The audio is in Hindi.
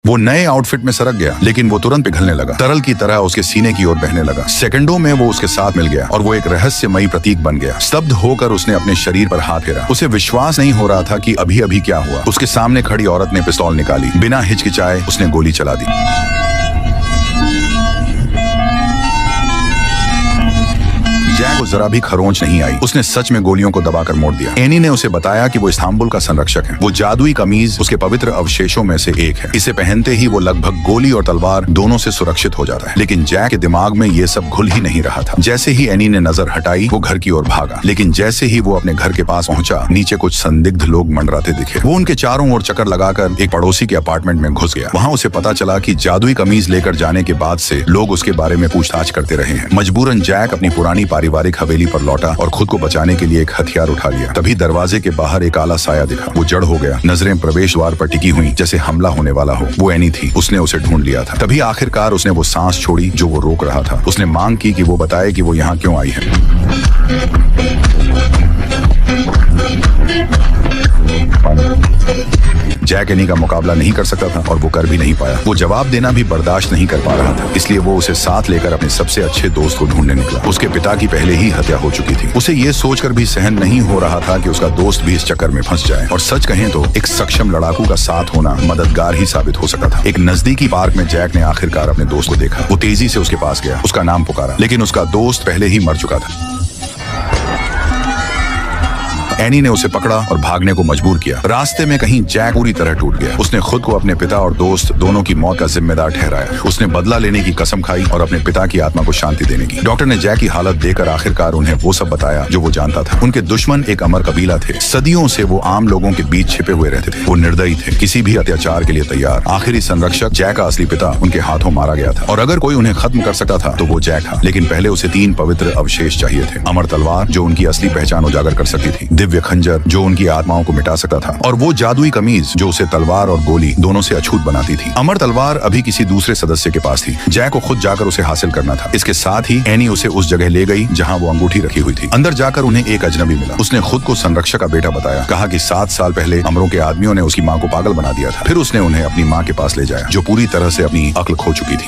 वो नए आउटफिट में सरक गया, लेकिन वो तुरंत पिघलने लगा, तरल की तरह उसके सीने की ओर बहने लगा। सेकंडों में वो उसके साथ मिल गया और वो एक रहस्यमयी प्रतीक बन गया। स्तब्ध होकर उसने अपने शरीर पर हाथ फेरा। उसे विश्वास नहीं हो रहा था कि अभी अभी क्या हुआ। उसके सामने खड़ी औरत ने पिस्तौल निकाली। बिना हिचकिचाए उसने गोली चला दी। जैक को जरा भी खरोंच नहीं आई। उसने सच में गोलियों को दबाकर मोड़ दिया। एनी ने उसे बताया कि वो इस्तांबुल का संरक्षक है। वो जादुई कमीज उसके पवित्र अवशेषों में से एक है। इसे पहनते ही वो लगभग गोली और तलवार दोनों से सुरक्षित हो जाता है। लेकिन जैक के दिमाग में ये सब घुल ही नहीं रहा था। जैसे ही एनी ने नजर हटाई, वो घर की ओर भागा। लेकिन जैसे ही वो अपने घर के पास पहुंचा, नीचे कुछ संदिग्ध लोग मंडराते दिखे। वो उनके चारों ओर चक्कर लगाकर एक पड़ोसी के अपार्टमेंट में घुस गया। वहाँ उसे पता चला कि जादुई कमीज लेकर जाने के बाद से लोग उसके बारे में पूछताछ करते रहे हैं। मजबूरन जैक अपनी पुरानी पारिवारिक हवेली पर लौटा और खुद को बचाने के लिए एक हथियार उठा लिया। तभी दरवाजे के बाहर एक काला साया दिखा। वो जड़ हो गया। नजरें प्रवेश द्वार पर टिकी हुई, जैसे हमला होने वाला हो। वो एनी थी। उसने उसे ढूंढ लिया था। तभी आखिरकार उसने वो सांस छोड़ी जो वो रोक रहा था। उसने मांग की कि वो बताए कि वो यहाँ क्यों आई है। जैक एनी का मुकाबला नहीं कर सकता था और वो कर भी नहीं पाया। वो जवाब देना भी बर्दाश्त नहीं कर पा रहा था। इसलिए वो उसे साथ लेकर अपने सबसे अच्छे दोस्त को ढूंढने निकला। उसके पिता की पहले ही हत्या हो चुकी थी। उसे ये सोचकर भी सहन नहीं हो रहा था कि उसका दोस्त भी इस चक्कर में फंस जाए। और सच कहें तो एक सक्षम लड़ाकू का साथ होना मददगार ही साबित हो सकता था। एक नजदीकी पार्क में जैक ने आखिरकार अपने दोस्त को देखा। वो तेजी से उसके पास गया, उसका नाम पुकारा, लेकिन उसका दोस्त पहले ही मर चुका था। एनी ने उसे पकड़ा और भागने को मजबूर किया। रास्ते में कहीं जैक पूरी तरह टूट गया। उसने खुद को अपने पिता और दोस्त दोनों की मौत का जिम्मेदार ठहराया। उसने बदला लेने की कसम खाई और अपने पिता की आत्मा को शांति देने की। डॉक्टर ने जैक की हालत देखकर आखिरकार उन्हें वो सब बताया जो वो जानता था। उनके दुश्मन एक अमर कबीला थे। सदियों से वो आम लोगों के बीच छिपे हुए रहते थे। वो निर्दयी थे, किसी भी अत्याचार के लिए तैयार। आखिरी संरक्षक जैक का असली पिता उनके हाथों मारा गया था। और अगर कोई उन्हें खत्म कर सकता था तो वो जैक था। लेकिन पहले उसे 3 पवित्र अवशेष चाहिए थे। अमर तलवार जो उनकी असली पहचान उजागर कर सकती थी, दिव्य खंजर जो उनकी आत्माओं को मिटा सकता था, और वो जादुई कमीज जो उसे तलवार और गोली दोनों से अछूत बनाती थी। अमर तलवार अभी किसी दूसरे सदस्य के पास थी। जैक को खुद जाकर उसे हासिल करना था। इसके साथ ही एनी उसे उस जगह ले गई जहां वो अंगूठी रखी हुई थी। अंदर जाकर उन्हें एक अजनबी मिला। उसने खुद को संरक्षक का बेटा बताया। कहा कि 7 साल पहले अमरों के आदमियों ने उसकी माँ को पागल बना दिया था। फिर उसने उन्हें अपनी माँ के पास ले जाया, जो पूरी तरह से अपनी अक्ल खो चुकी थी।